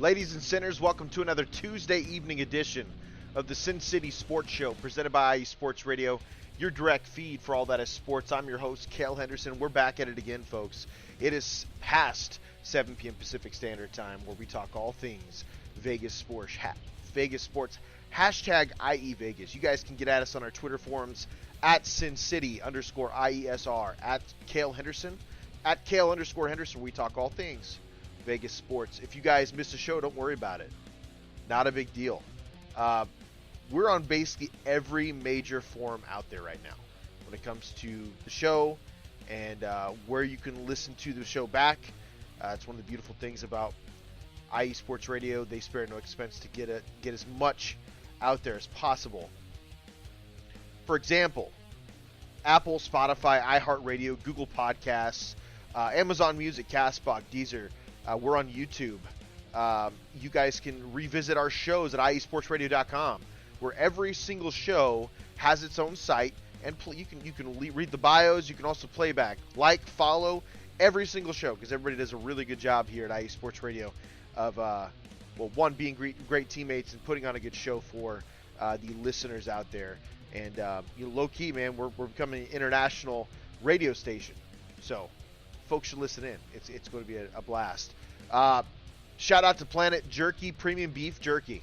Ladies and sinners, welcome to another Tuesday evening edition of the Sin City Sports Show, presented by IE Sports Radio, your direct feed for all that is sports. I'm your host, Cale Henderson. We're back at it again, folks. It is past 7 p.m. Pacific Standard Time, where we talk all things Vegas sports. Hashtag IE Vegas. You guys can get at us on our Twitter forums at SinCity_IESR, at Cale Henderson, at Cale_Henderson. We talk all things Vegas sports. If you guys miss a show, don't worry about it. Not a big deal. We're on basically every major forum out there right now when it comes to the show and where you can listen to the show back. It's one of the beautiful things about IE Sports Radio. They spare no expense to get as much out there as possible. For example, Apple, Spotify, iHeartRadio, Google Podcasts, Amazon Music, Castbox, Deezer. We're on YouTube. You guys can revisit our shows at IESportsRadio.com, where every single show has its own site, and you can read the bios. You can also play back, follow every single show, because everybody does a really good job here at IE Sports Radio of being great teammates and putting on a good show for the listeners out there. And low key, man, we're becoming an international radio station, so folks should listen in. It's going to be a blast. Shout out to Planet Jerky Premium Beef Jerky.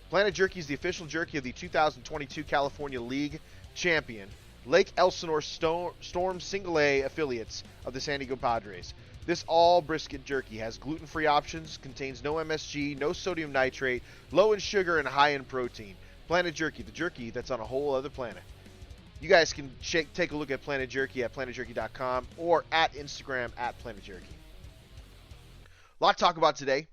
Planet Jerky is the official jerky of the 2022 California League champion, Lake Elsinore Storm Single A affiliates of the San Diego Padres. This all brisket jerky has gluten-free options, contains no MSG, no sodium nitrate, low in sugar, and high in protein. Planet Jerky, the jerky that's on a whole other planet. You guys can take a look at Planet Jerky at planetjerky.com or at Instagram at Planet Jerky. A lot to talk about today.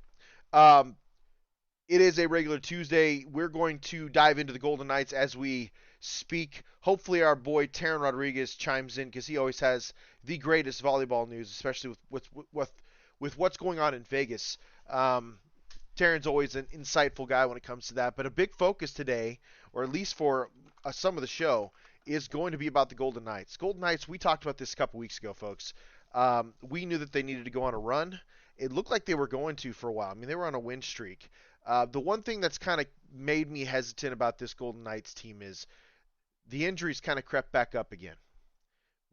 It is a regular Tuesday. We're going to dive into the Golden Knights as we speak. Hopefully our boy Taryn Rodriguez chimes in, because he always has the greatest volleyball news, especially with what's going on in Vegas. Taryn's always an insightful guy when it comes to that. But a big focus today, or at least for some of the show, is going to be about the Golden Knights. Golden Knights, we talked about this a couple weeks ago, folks. We knew that they needed to go on a run. It looked like they were going to for a while. I mean, they were on a win streak. The one thing that's kind of made me hesitant about this Golden Knights team is the injuries kind of crept back up again.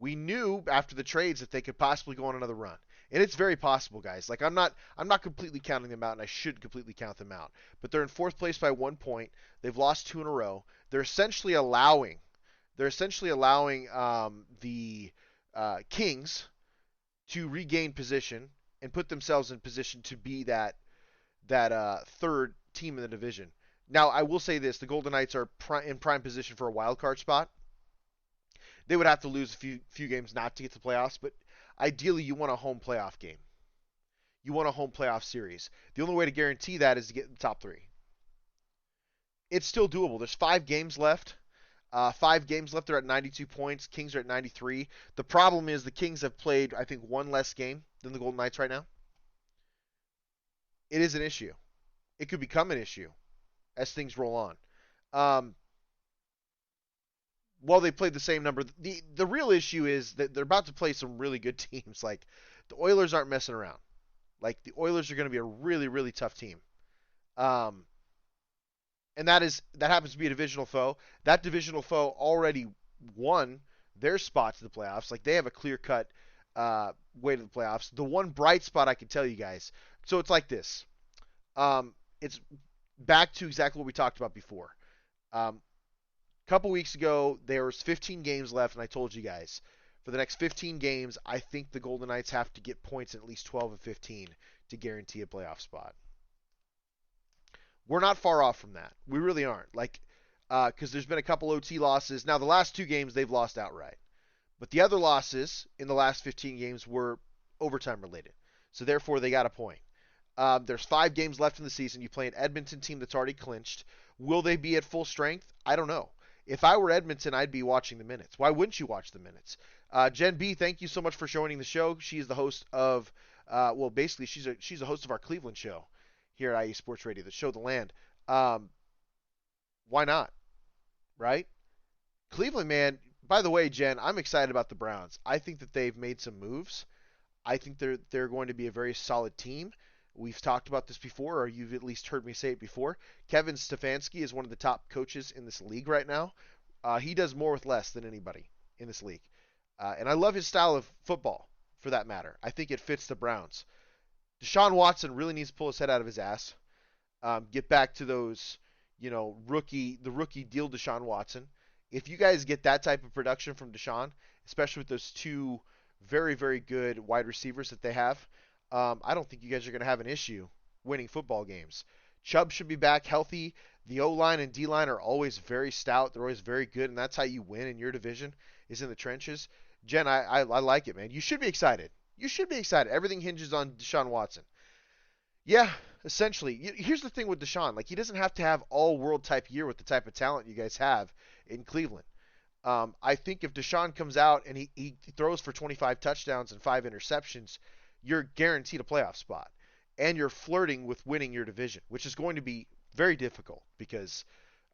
We knew after the trades that they could possibly go on another run. And it's very possible, guys. Like, I'm not completely counting them out, and I should completely count them out. But they're in fourth place by 1 point. They've lost 2 in a row. They're essentially allowing the Kings to regain position and put themselves in position to be that third team in the division. Now, I will say this: the Golden Knights are in prime position for a wild card spot. They would have to lose a few games not to get to the playoffs, but ideally you want a home playoff game. You want a home playoff series. The only way to guarantee that is to get in the top 3. It's still doable. There's 5 games left. 5 games left. They're at 92 points. Kings are at 93. The problem is the Kings have played, I think, 1 less game than the Golden Knights right now. It is an issue. It could become an issue as things roll on. Well, they played the same number. The real issue is that they're about to play some really good teams. Like, the Oilers aren't messing around. Like, the Oilers are going to be a really, really tough team. And that happens to be a divisional foe. That divisional foe already won their spot to the playoffs. Like, they have a clear-cut way to the playoffs. The one bright spot I can tell you guys. So it's like this. It's back to exactly what we talked about before. Couple weeks ago, there was 15 games left, and I told you guys, for the next 15 games, I think the Golden Knights have to get points in at least 12 of 15 to guarantee a playoff spot. We're not far off from that. We really aren't. Like, because there's been a couple OT losses. Now, the last 2 games, they've lost outright. But the other losses in the last 15 games were overtime related. So, therefore, they got a point. There's 5 games left in the season. You play an Edmonton team that's already clinched. Will they be at full strength? I don't know. If I were Edmonton, I'd be watching the minutes. Why wouldn't you watch the minutes? Jen B, thank you so much for joining the show. She is the host of, basically she's a host of our Cleveland show here at IE Sports Radio, the show The Land. Why not? Right? Cleveland, man. By the way, Jen, I'm excited about the Browns. I think that they've made some moves. I think they're going to be a very solid team. We've talked about this before, or you've at least heard me say it before. Kevin Stefanski is one of the top coaches in this league right now. He does more with less than anybody in this league. And I love his style of football, for that matter. I think it fits the Browns. Deshaun Watson really needs to pull his head out of his ass. Get back to those, the rookie deal Deshaun Watson. If you guys get that type of production from Deshaun, especially with those two very, very good wide receivers that they have, I don't think you guys are going to have an issue winning football games. Chubb should be back healthy. The O-line and D-line are always very stout. They're always very good, and that's how you win in your division, is in the trenches. Jen, I like it, man. You should be excited. You should be excited. Everything hinges on Deshaun Watson. Yeah, essentially. Here's the thing with Deshaun. Like, he doesn't have to have all-world type year with the type of talent you guys have in Cleveland. I think if Deshaun comes out and he throws for 25 touchdowns and 5 interceptions, you're guaranteed a playoff spot. And you're flirting with winning your division, which is going to be very difficult because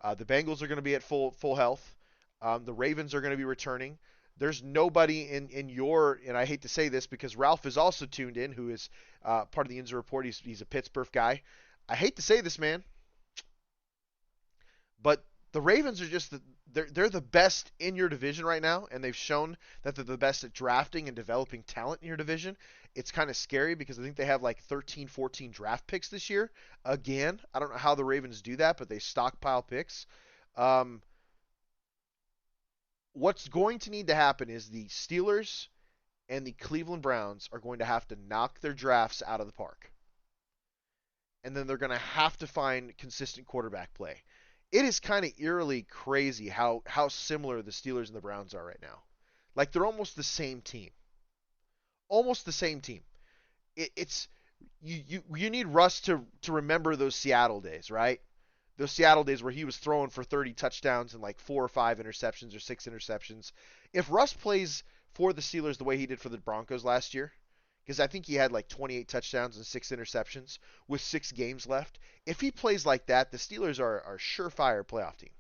the Bengals are going to be at full health. The Ravens are going to be returning. There's nobody in your, and I hate to say this because Ralph is also tuned in, who is part of the Injury Report. He's a Pittsburgh guy. I hate to say this, man, but the Ravens are just they're the best in your division right now, and they've shown that they're the best at drafting and developing talent in your division. It's kind of scary because I think they have like 13, 14 draft picks this year. Again, I don't know how the Ravens do that, but they stockpile picks. What's going to need to happen is the Steelers and the Cleveland Browns are going to have to knock their drafts out of the park. And then they're going to have to find consistent quarterback play. It is kind of eerily crazy how similar the Steelers and the Browns are right now. Like, they're almost the same team. Almost the same team. It's you need Russ to remember those Seattle days, right? Those Seattle days where he was throwing for 30 touchdowns and like 4 or 5 interceptions or 6 interceptions. If Russ plays for the Steelers the way he did for the Broncos last year, because I think he had like 28 touchdowns and 6 interceptions with 6 games left. If he plays like that, the Steelers are a surefire playoff team.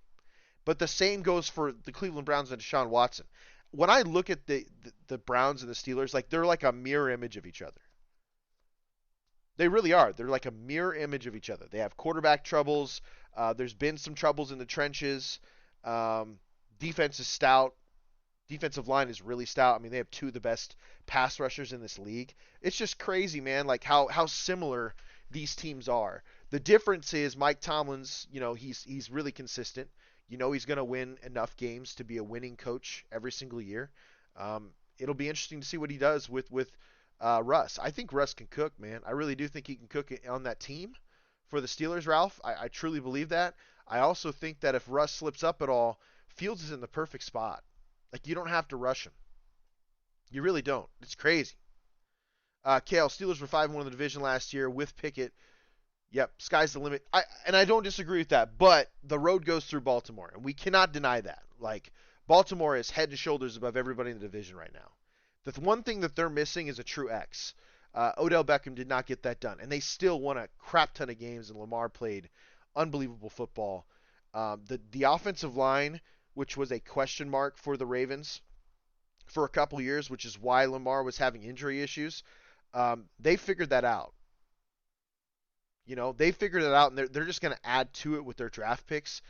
But the same goes for the Cleveland Browns and Deshaun Watson. When I look at the Browns and the Steelers, like, they're like a mirror image of each other. They really are. They're like a mirror image of each other. They have quarterback troubles. There's been some troubles in the trenches. Defense is stout. Defensive line is really stout. I mean, they have 2 of the best pass rushers in this league. It's just crazy, man, like how similar these teams are. The difference is Mike Tomlin's, he's really consistent. He's going to win enough games to be a winning coach every single year. It'll be interesting to see what he does with Russ. I think Russ can cook, man. I really do think he can cook on that team for the Steelers, Ralph. I truly believe that. I also think that if Russ slips up at all, Fields is in the perfect spot. Like, you don't have to rush him. You really don't. It's crazy. Kale, Steelers were 5-1 in the division last year with Pickett. Yep, sky's the limit. I don't disagree with that, but the road goes through Baltimore, and we cannot deny that. Like, Baltimore is head and shoulders above everybody in the division right now. The one thing that they're missing is a true X. Odell Beckham did not get that done, and they still won a crap ton of games, and Lamar played unbelievable football. The offensive line, which was a question mark for the Ravens for a couple years, which is why Lamar was having injury issues, they figured that out. They figured it out, and they're just going to add to it with their draft picks.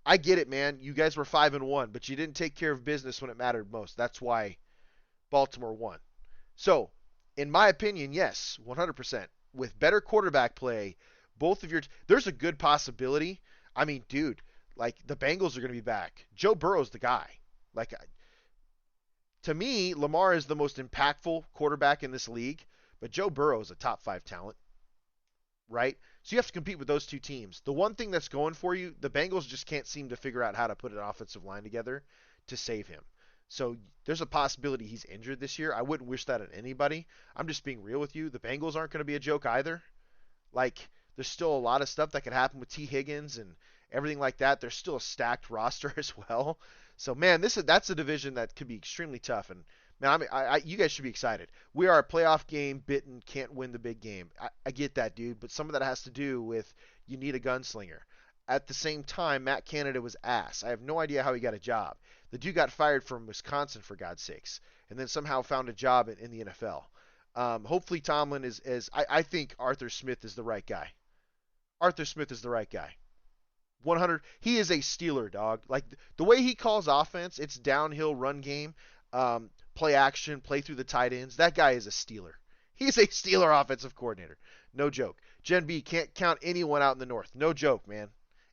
I get it, man. You guys were 5-1, but you didn't take care of business when it mattered most. That's why Baltimore won. So, in my opinion, yes, 100%. With better quarterback play, there's a good possibility. I mean, dude, like, the Bengals are going to be back. Joe Burrow's the guy. Like, to me, Lamar is the most impactful quarterback in this league, but Joe Burrow is a top 5 talent, right? So you have to compete with those 2 teams. The one thing that's going for you, the Bengals just can't seem to figure out how to put an offensive line together to save him. So there's a possibility he's injured this year. I wouldn't wish that on anybody. I'm just being real with you. The Bengals aren't going to be a joke either. Like, there's still a lot of stuff that could happen with T. Higgins and everything like that. There's still a stacked roster as well. So, man, that's a division that could be extremely tough. And, man, you guys should be excited. We are a playoff game bitten, can't win the big game. I get that, dude. But some of that has to do with you need a gunslinger. At the same time, Matt Canada was ass. I have no idea how he got a job. The dude got fired from Wisconsin, for God's sakes, and then somehow found a job in the NFL. Hopefully Tomlin I think Arthur Smith is the right guy. Arthur Smith is the right guy. 100. He is a Steeler, dog. Like the way he calls offense, it's downhill run game, play action, play through the tight ends. That guy is a Steeler. He's a Steeler offensive coordinator. No joke. Gen B can't count anyone out in the North. No joke, man.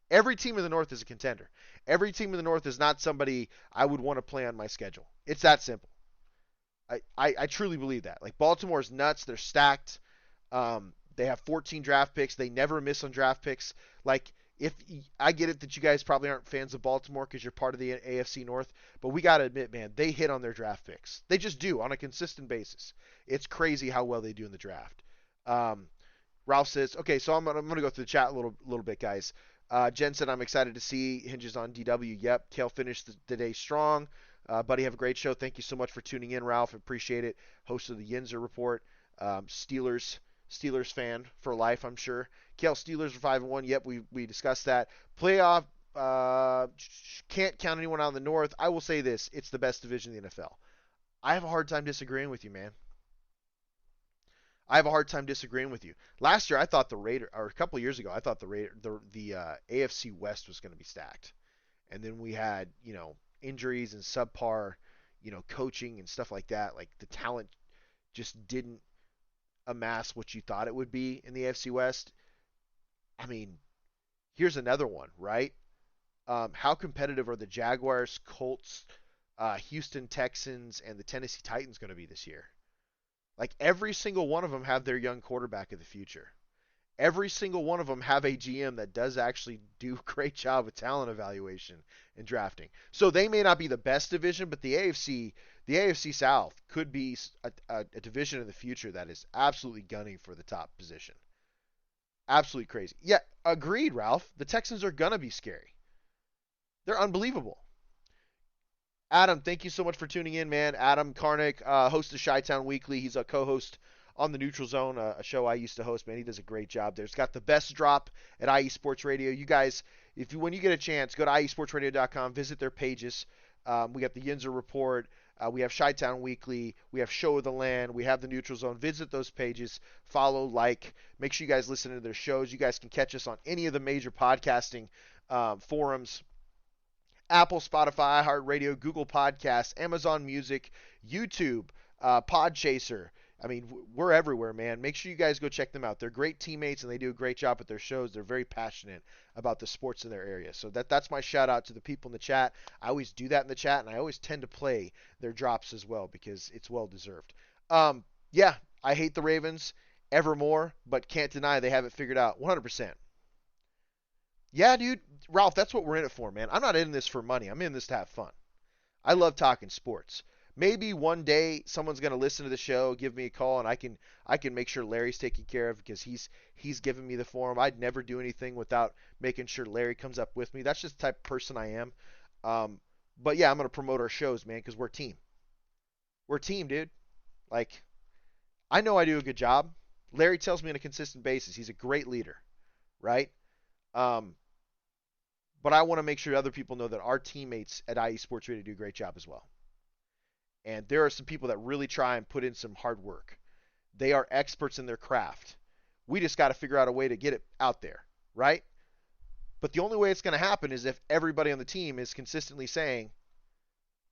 Every team in the North is a contender. Every team in the North is not somebody I would want to play on my schedule. It's that simple. I truly believe that. Like Baltimore's nuts. They're stacked. They have 14 draft picks. They never miss on draft picks. Like if I get it that you guys probably aren't fans of Baltimore because you're part of the AFC North, but we got to admit, man, they hit on their draft picks. They just do on a consistent basis. It's crazy how well they do in the draft. Ralph says, okay, so I'm gonna go through the chat a little bit, guys. Jen said, I'm excited to see hinges on DW. Yep, Kale finished the day strong. Buddy, have a great show. Thank you so much for tuning in, Ralph. Appreciate it. Host of the Yinzer Report. Steelers fan for life, I'm sure. Kale, Steelers are 5-1. Yep, we discussed that. Playoff, can't count anyone out in the North. I will say this. It's the best division in the NFL. I have a hard time disagreeing with you, man. I have a hard time disagreeing with you. Last year, I thought the Raiders, or a couple of years ago, I thought the AFC West was going to be stacked. And then we had, injuries and subpar, coaching and stuff like that. Like the talent just didn't amass what you thought it would be in the AFC West. I mean, here's another one, right? How competitive are the Jaguars, Colts, Houston Texans, and the Tennessee Titans going to be this year? Like every single one of them have their young quarterback of the future. Every single one of them have a GM that does actually do a great job with talent evaluation and drafting. So they may not be the best division, but the AFC South could be a division in the future that is absolutely gunning for the top position. Absolutely crazy. Yeah, agreed, Ralph. The Texans are gonna be scary. They're unbelievable. Adam, thank you so much for tuning in, man. Adam Karnick, host of Chi-Town Weekly. He's a co-host on the Neutral Zone, a show I used to host, man. He does a great job there. He's got the best drop at IE Sports Radio. You guys, when you get a chance, go to IESportsRadio.com, visit their pages. We got the Yinzer Report. We have Chi-Town Weekly. We have Show of the Land. We have the Neutral Zone. Visit those pages. Follow, like. Make sure you guys listen to their shows. You guys can catch us on any of the major podcasting forums. Apple, Spotify, iHeartRadio, Google Podcasts, Amazon Music, YouTube, Podchaser. I mean, we're everywhere, man. Make sure you guys go check them out. They're great teammates, and they do a great job at their shows. They're very passionate about the sports in their area. So that's my shout-out to the people in the chat. I always do that in the chat, and I always tend to play their drops as well because it's well-deserved. Yeah, I hate the Ravens evermore, but can't deny they have it figured out 100%. Yeah, dude. Ralph, that's what we're in it for, man. I'm not in this for money. I'm in this to have fun. I love talking sports. Maybe one day someone's going to listen to the show, give me a call, and I can make sure Larry's taken care of because he's given me the forum. I'd never do anything without making sure Larry comes up with me. That's just the type of person I am. But yeah, I'm going to promote our shows, man, because we're a team. We're a team, dude. Like, I know I do a good job. Larry tells me on a consistent basis. He's a great leader, right? But I want to make sure other people know that our teammates at IE Sports Radio do a great job as well. And there are some people that really try and put in some hard work. They are experts in their craft. We just got to figure out a way to get it out there, right? But the only way it's going to happen is if everybody on the team is consistently saying,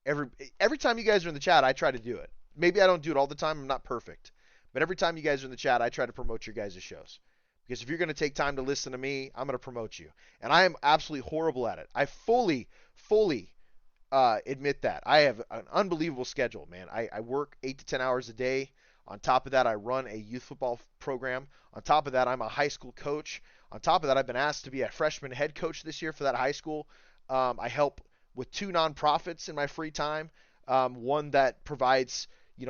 every time you guys are in the chat, I try to do it. Maybe I don't do it all the time. I'm not perfect. But every time you guys are in the chat, I try to promote your guys' shows. Because if you're going to take time to listen to me, I'm going to promote you. And I am absolutely horrible at it. I fully admit that. I have an unbelievable schedule, man. I work 8 to 10 hours a day. On top of that, I run a youth football program. On top of that, I'm a high school coach. On top of that, I've been asked to be a freshman head coach this year for that high school. I help with 2 nonprofits in my free time. One that provides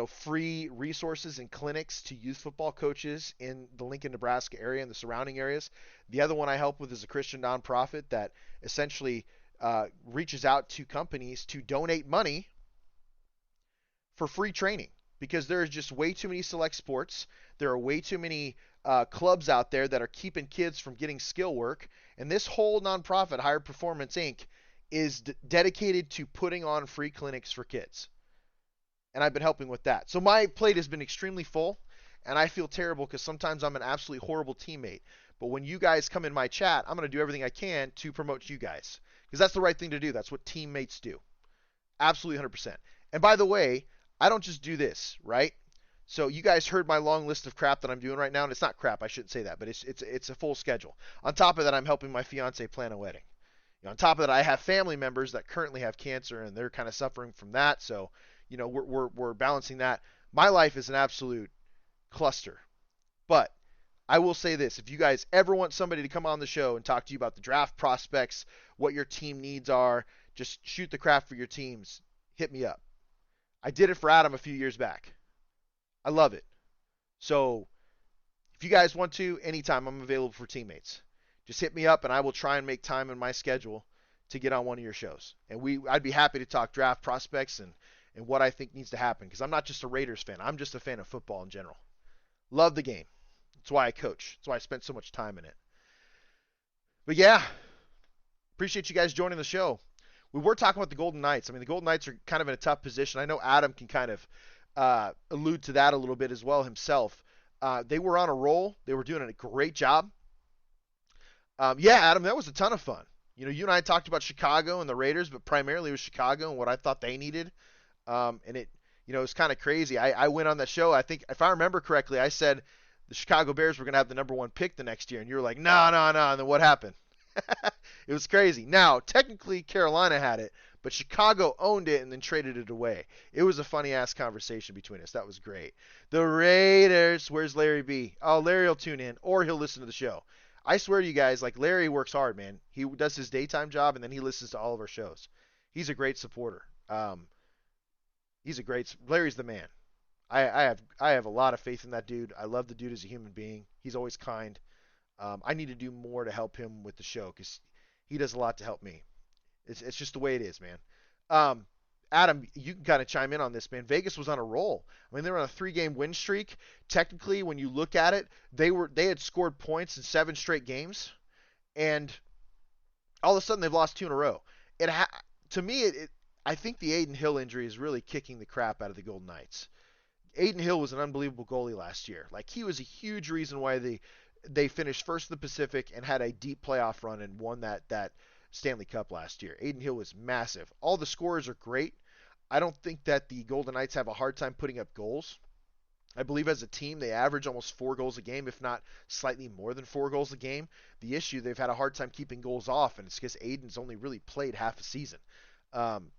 free resources and clinics to youth football coaches in the Lincoln, Nebraska area and the surrounding areas. The other one I help with is a Christian nonprofit that essentially reaches out to companies to donate money for free training because there is just way too many select sports. There are way too many clubs out there that are keeping kids from getting skill work. And this whole nonprofit, Higher Performance Inc., is dedicated to putting on free clinics for kids. And I've been helping with that. So my plate has been extremely full. and I feel terrible because sometimes I'm an absolutely horrible teammate. But when you guys come in my chat, I'm going to do everything I can to promote you guys because that's the right thing to do. That's what teammates do. Absolutely 100%. And by the way, I don't just do this, right? So you guys heard my long list of crap that I'm doing right now, and it's not crap. I shouldn't say that, but it's a full schedule. On top of that, I'm helping my fiance plan a wedding. On top of that, I have family members that currently have cancer, and they're kind of suffering from that. So, we're balancing that. My life is an absolute cluster. But I will say this: if you guys ever want somebody to come on the show and talk to you about the draft prospects, what your team needs are, just shoot the crap for your teams, hit me up. I did it for Adam a few years back. I love it. So if you guys want to, anytime I'm available for teammates. Just hit me up and I will try and make time in my schedule to get on one of your shows. And I'd be happy to talk draft prospects and what I think needs to happen because I'm not just a Raiders fan. I'm just a fan of football in general. Love the game. That's why I coach. That's why I spent so much time in it. But yeah, appreciate you guys joining the show. We were talking about the Golden Knights. I mean, the Golden Knights are kind of in a tough position. I know Adam can kind of allude to that a little bit as well himself. They were on a roll. They were doing a great job. Yeah, Adam, that was a ton of fun. You and I talked about Chicago and the Raiders, but primarily it was Chicago and what I thought they needed. And it was kind of crazy. I went on that show. I think, if I remember correctly, I said the Chicago Bears were going to have the #1 pick the next year, and you were like, no. And then what happened? It was crazy. Now, technically, Carolina had it, but Chicago owned it and then traded it away. It was a funny-ass conversation between us. That was great. The Raiders. Where's Larry B? Oh, Larry will tune in, or he'll listen to the show. I swear to you guys, like, Larry works hard, man. He does his daytime job, and then he listens to all of our shows. He's a great supporter. Larry's the man. I have a lot of faith in that dude. I love the dude as a human being. He's always kind. I need to do more to help him with the show because he does a lot to help me. It's just the way it is, man. Adam, you can kind of chime in on this, man. Vegas was on a roll. I mean, they were on a 3-game win streak. Technically, when you look at it, they had scored points in 7 straight games, and all of a sudden they've lost 2 in a row. To me, I think the Aiden Hill injury is really kicking the crap out of the Golden Knights. Aiden Hill was an unbelievable goalie last year. Like, he was a huge reason why they finished first in the Pacific and had a deep playoff run and won that Stanley Cup last year. Aiden Hill was massive. All the scorers are great. I don't think that the Golden Knights have a hard time putting up goals. I believe as a team they average almost 4 goals a game, if not slightly more than 4 goals a game. The issue, they've had a hard time keeping goals off, and it's because Aiden's only really played half a season.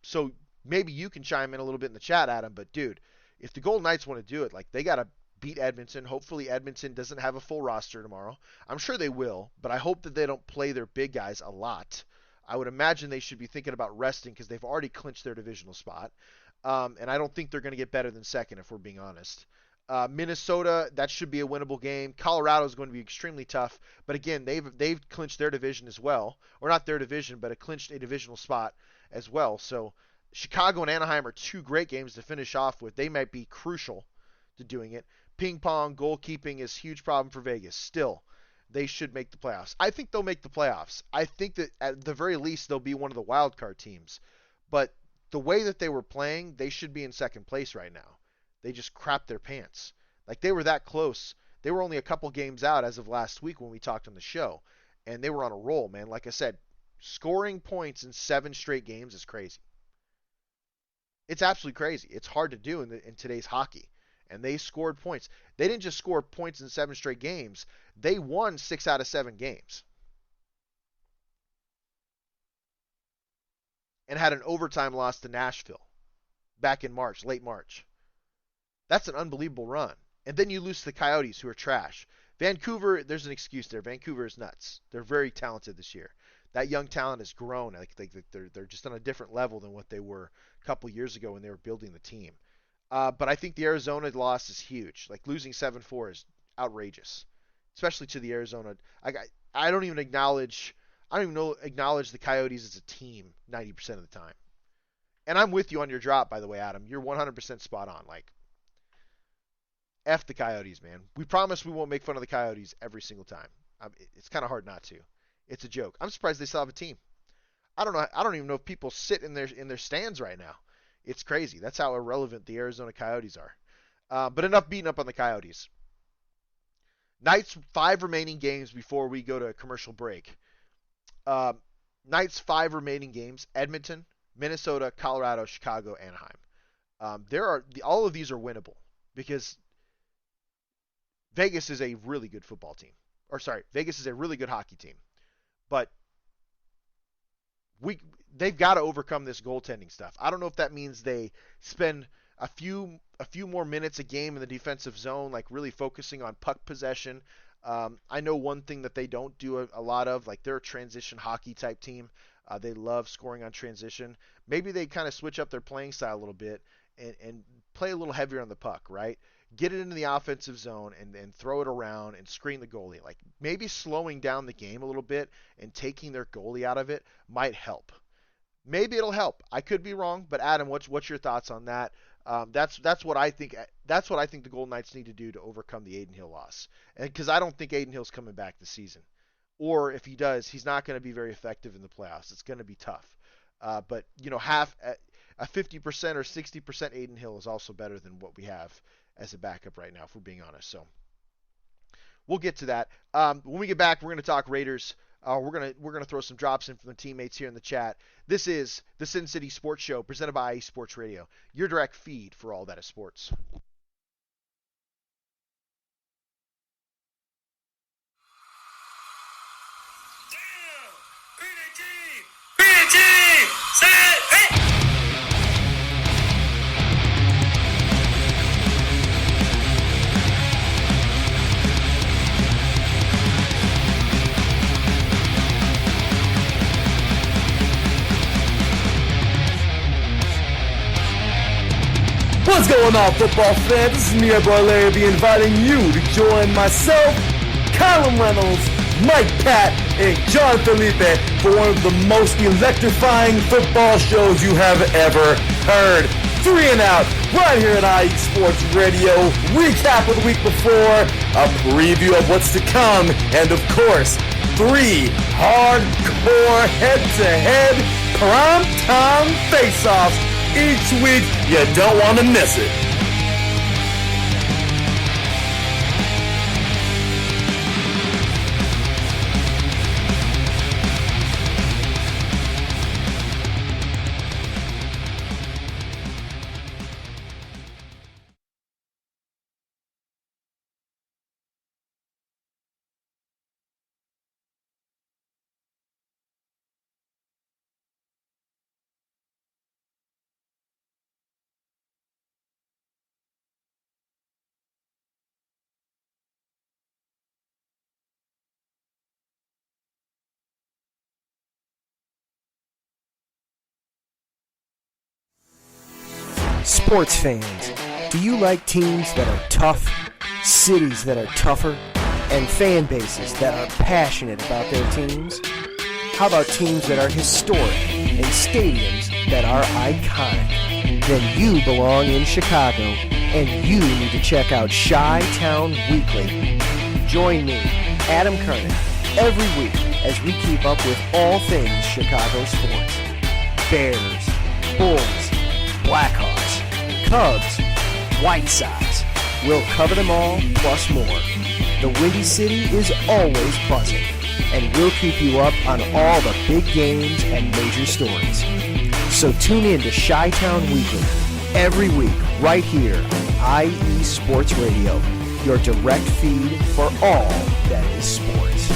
So maybe you can chime in a little bit in the chat, Adam, but dude, if the Golden Knights want to do it, like, they got to beat Edmonton. Hopefully Edmonton doesn't have a full roster tomorrow. I'm sure they will, but I hope that they don't play their big guys a lot. I would imagine they should be thinking about resting because they've already clinched their divisional spot. And I don't think they're going to get better than second, if we're being honest. Minnesota, that should be a winnable game. Colorado is going to be extremely tough. But again, they've clinched their division as well. Or not their division, but clinched a divisional spot as well. So Chicago and Anaheim are 2 great games to finish off with. They might be crucial to doing it. Ping pong, goalkeeping is a huge problem for Vegas. Still, they should make the playoffs. I think they'll make the playoffs. I think that at the very least they'll be one of the wild card teams. But the way that they were playing, they should be in second place right now. They just crapped their pants. Like, they were that close. They were only a couple games out as of last week when we talked on the show. And they were on a roll, man. Like I said, scoring points in 7 straight games is crazy. It's absolutely crazy. It's hard to do in today's hockey. And they scored points. They didn't just score points in 7 straight games. They won 6 out of 7 games. And had an overtime loss to Nashville back in March, late March. That's an unbelievable run. And then you lose to the Coyotes, who are trash. Vancouver, there's an excuse there. Vancouver is nuts. They're very talented this year. That young talent has grown. They're just on a different level than what they were a couple years ago when they were building the team. But I think the Arizona loss is huge. Like, losing 7-4 is outrageous, especially to the Arizona. I don't even acknowledge the Coyotes as a team 90% of the time. And I'm with you on your drop, by the way, Adam. You're 100% spot on. Like, F the Coyotes, man. We promise we won't make fun of the Coyotes every single time. It's kind of hard not to. It's a joke. I'm surprised they still have a team. I don't know. I don't even know if people sit in their stands right now. It's crazy. That's how irrelevant the Arizona Coyotes are. But enough beating up on the Coyotes. Knights 5 remaining games before we go to a commercial break. Knights 5 remaining games: Edmonton, Minnesota, Colorado, Chicago, Anaheim. All of these are winnable because Vegas is a really good football team. Vegas is a really good hockey team. But they've got to overcome this goaltending stuff. I don't know if that means they spend a few more minutes a game in the defensive zone, like really focusing on puck possession. I know one thing that they don't do a lot of, like they're a transition hockey type team. They love scoring on transition. Maybe they kind of switch up their playing style a little bit and play a little heavier on the puck, right? Get it into the offensive zone and throw it around and screen the goalie. Like maybe slowing down the game a little bit and taking their goalie out of it might help. Maybe it'll help. I could be wrong, but Adam, what's your thoughts on that? That's what I think. That's what I think the Golden Knights need to do to overcome the Adin Hill loss. And because I don't think Adin Hill's coming back this season, or if he does, he's not going to be very effective in the playoffs. It's going to be tough. But half a 50% or 60% Adin Hill is also better than what we have as a backup right now, if we're being honest. So we'll get to that. When we get back, we're going to talk Raiders. We're gonna throw some drops in from the teammates here in the chat. This is the Sin City Sports Show presented by IE Sports Radio, your direct feed for all that is sports. What's going on, football fans? This is Muir inviting you to join myself, Colin Reynolds, Mike Pat, and John Felipe for one of the most electrifying football shows you have ever heard. 3 and Out, right here at IE Sports Radio. Recap of the week before, a preview of what's to come, and of course, 3 hardcore head-to-head prime-time face-offs each week. You don't want to miss it. Sports fans, do you like teams that are tough, cities that are tougher, and fan bases that are passionate about their teams? How about teams that are historic and stadiums that are iconic? Then you belong in Chicago, and you need to check out Chi-Town Weekly. Join me, Adam Kernan, every week as we keep up with all things Chicago sports. Bears, Bulls, Blackhawks, Cubs, White Sox. We'll cover them all, plus more. The Windy City is always buzzing, and we'll keep you up on all the big games and major stories. So tune in to Chi-Town Weekly every week right here on IE Sports Radio, your direct feed for all that is sports.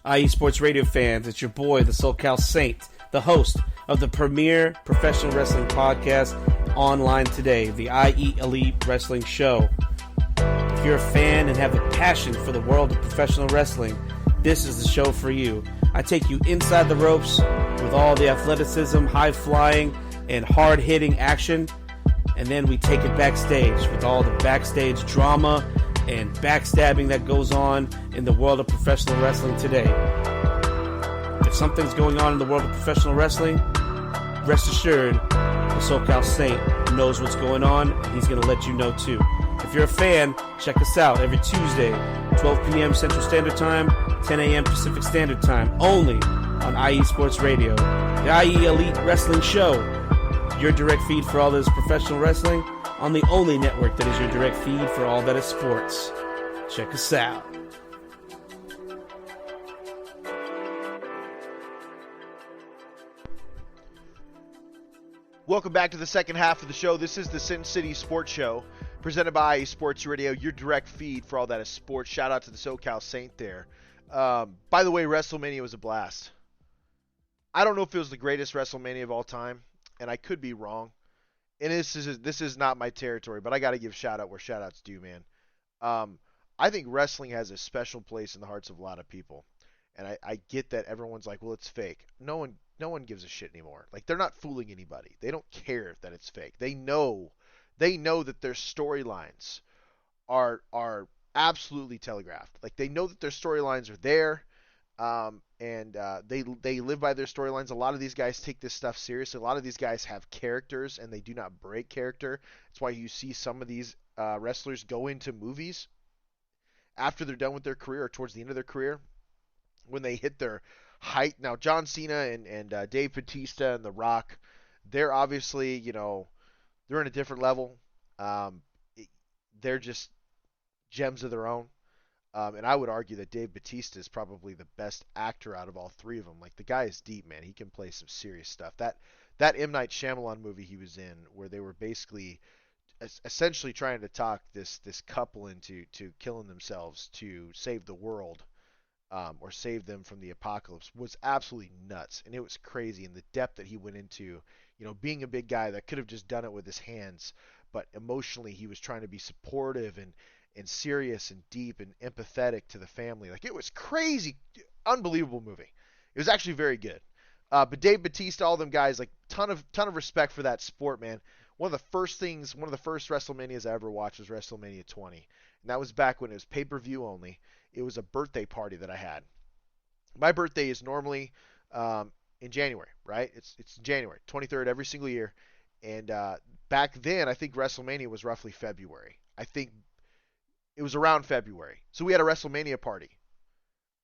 IE Sports Radio fans, it's your boy, the SoCal Saint, the host of the premier professional wrestling podcast online today, the IE Elite Wrestling Show. If you're a fan and have a passion for the world of professional wrestling, this is the show for you. I take you inside the ropes with all the athleticism, high-flying, and hard-hitting action and then we take it backstage with all the backstage drama and backstabbing that goes on in the world of professional wrestling today. If something's going on in the world of professional wrestling, rest assured, the SoCal Saint knows what's going on, and he's going to let you know too. If you're a fan, check us out every Tuesday, 12 p.m. Central Standard Time, 10 a.m. Pacific Standard Time, only on IE Sports Radio, the IE Elite Wrestling Show, your direct feed for all that is professional wrestling, on the only network that is your direct feed for all that is sports. Check us out. Welcome back to the second half of the show. This is the Sin City Sports Show, presented by IE Sports Radio, your direct feed for all that is sports. Shout out to the SoCal Saint there. By the way, WrestleMania was a blast. I don't know if it was the greatest WrestleMania of all time, and I could be wrong. And this is not my territory, but I got to give shout out where shout outs due, man. I think wrestling has a special place in the hearts of a lot of people, and I get that everyone's like, well, it's fake. No one gives a shit anymore. Like, they're not fooling anybody. They don't care that it's fake. They know that their storylines are absolutely telegraphed. Like, they know that their storylines are there. And they live by their storylines. A lot of these guys take this stuff seriously. A lot of these guys have characters, and they do not break character. That's why you see some of these wrestlers go into movies after they're done with their career or towards the end of their career when they hit their height. Now, John Cena and Dave Bautista and The Rock, they're obviously, they're in a different level. They're just gems of their own. And I would argue that Dave Bautista is probably the best actor out of all three of them. Like, the guy is deep, man. He can play some serious stuff. That M. Night Shyamalan movie he was in, where they were basically essentially trying to talk this couple into killing themselves to save the world, or save them from the apocalypse, was absolutely nuts. And it was crazy. And the depth that he went into, being a big guy that could have just done it with his hands, but emotionally he was trying to be supportive and serious and deep and empathetic to the family. Like, it was crazy, unbelievable movie. It was actually very good. But Dave Bautista, all them guys, like, ton of respect for that sport, man. One of the first WrestleManias I ever watched was WrestleMania 20. And that was back when it was pay-per-view only. It was a birthday party that I had. My birthday is normally in January, right? It's January 23rd every single year. And back then, I think WrestleMania was roughly February. I think it was around February. So we had a WrestleMania party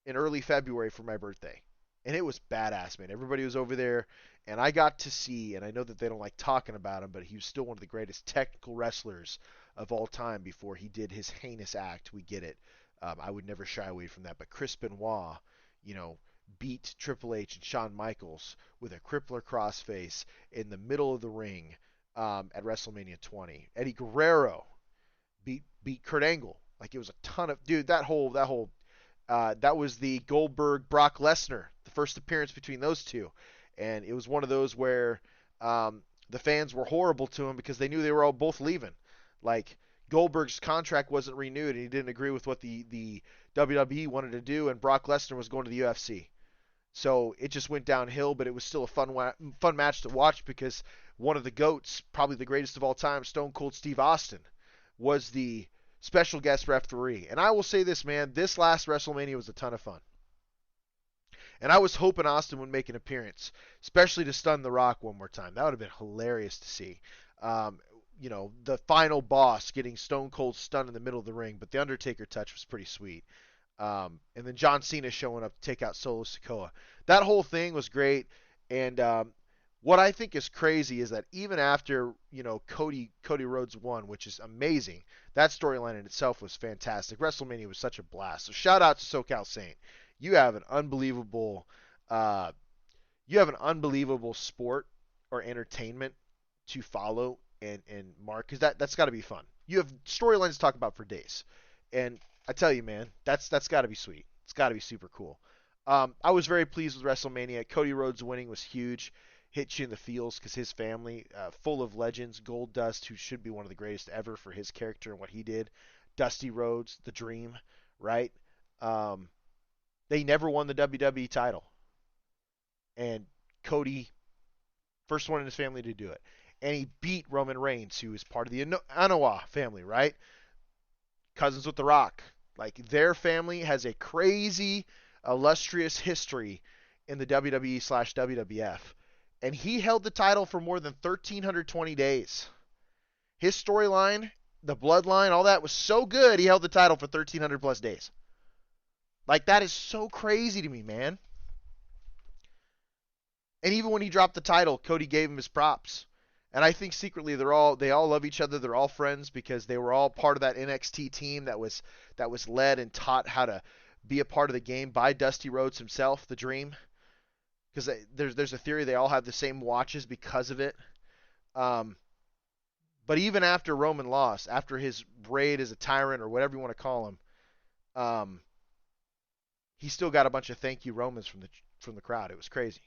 in early February for my birthday. And it was badass, man. Everybody was over there. And I got to see, and I know that they don't like talking about him, but he was still one of the greatest technical wrestlers of all time before he did his heinous act. We get it. I would never shy away from that. But Chris Benoit, beat Triple H and Shawn Michaels with a crippler crossface in the middle of the ring at WrestleMania 20. Eddie Guerrero beat Kurt Angle. Like, it was a ton of, dude, that was the Goldberg Brock Lesnar, the first appearance between those two. And it was one of those where the fans were horrible to him because they knew they were all both leaving. Like, Goldberg's contract wasn't renewed, and he didn't agree with what the WWE wanted to do, and Brock Lesnar was going to the UFC. So it just went downhill, but it was still a fun match to watch because one of the GOATs, probably the greatest of all time, Stone Cold Steve Austin, was the special guest referee. And I will say this, man, this last WrestleMania was a ton of fun. And I was hoping Austin would make an appearance, especially to stun The Rock one more time. That would have been hilarious to see. The final boss getting Stone Cold stunned in the middle of the ring, but the Undertaker touch was pretty sweet. And then John Cena showing up to take out Solo Sikoa. That whole thing was great. And what I think is crazy is that even after, Cody Rhodes won, which is amazing, that storyline in itself was fantastic. WrestleMania was such a blast. So shout out to SoCal Saint. You have an unbelievable sport or entertainment to follow and mark, because that's got to be fun. You have storylines to talk about for days. And I tell you, man, that's got to be sweet. It's got to be super cool. I was very pleased with WrestleMania. Cody Rhodes winning was huge. Hit you in the feels because his family, full of legends. Goldust, who should be one of the greatest ever for his character and what he did. Dusty Rhodes, the Dream, right? They never won the WWE title. And Cody, first one in his family to do it. and he beat Roman Reigns, who is part of the Anoa'i family, right? Cousins with The Rock. Like, their family has a crazy, illustrious history in the WWE/WWF. And he held the title for more than 1,320 days. His storyline, the bloodline, all that was so good, he held the title for 1,300 plus days. Like, that is so crazy to me, man. And even when he dropped the title, Cody gave him his props. And I think secretly they all love each other. They're all friends because they were all part of that NXT team that was led and taught how to be a part of the game by Dusty Rhodes himself, the Dream. Because there's a theory they all have the same watches because of it. But even after Roman lost, after his raid as a tyrant or whatever you want to call him, he still got a bunch of thank you Romans from the crowd. It was crazy.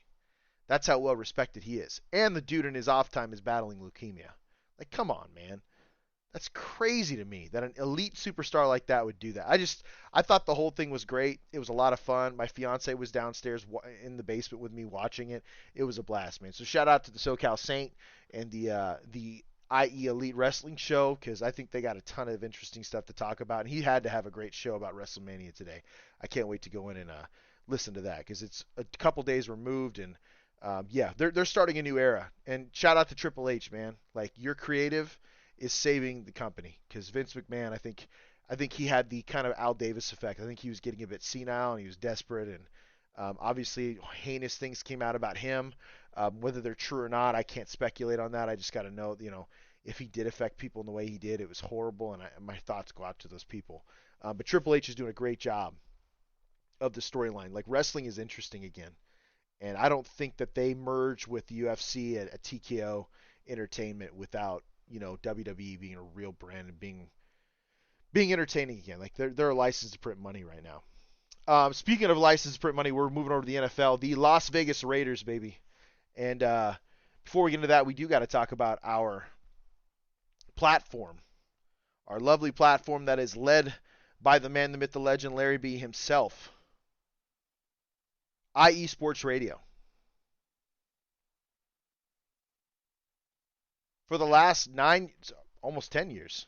That's how well respected he is. And the dude in his off time is battling leukemia. Like, come on, man. That's crazy to me that an elite superstar like that would do that. I thought the whole thing was great. It was a lot of fun. My fiance was downstairs in the basement with me watching it. It was a blast, man. So shout out to the SoCal Saint and the IE Elite Wrestling Show, because I think they got a ton of interesting stuff to talk about. And he had to have a great show about WrestleMania today. I can't wait to go in and listen to that, because it's a couple days removed, and yeah, they're starting a new era. And shout out to Triple H, man. Like, your creative is saving the company, because Vince McMahon, I think he had the kind of Al Davis effect. I think he was getting a bit senile and he was desperate, and obviously heinous things came out about him. Whether they're true or not, I can't speculate on that. I just got to know, if he did affect people in the way he did, it was horrible, and my thoughts go out to those people. But Triple H is doing a great job of the storyline. Like, wrestling is interesting again. And I don't think that they merge with the UFC at TKO Entertainment without, WWE being a real brand and being entertaining again. Like, they're a license to print money right now. Speaking of license to print money, we're moving over to the NFL. The Las Vegas Raiders, baby. And before we get into that, we do got to talk about our platform. Our lovely platform that is led by the man, the myth, the legend, Larry B. himself. IE Sports Radio. For the last almost 10 years.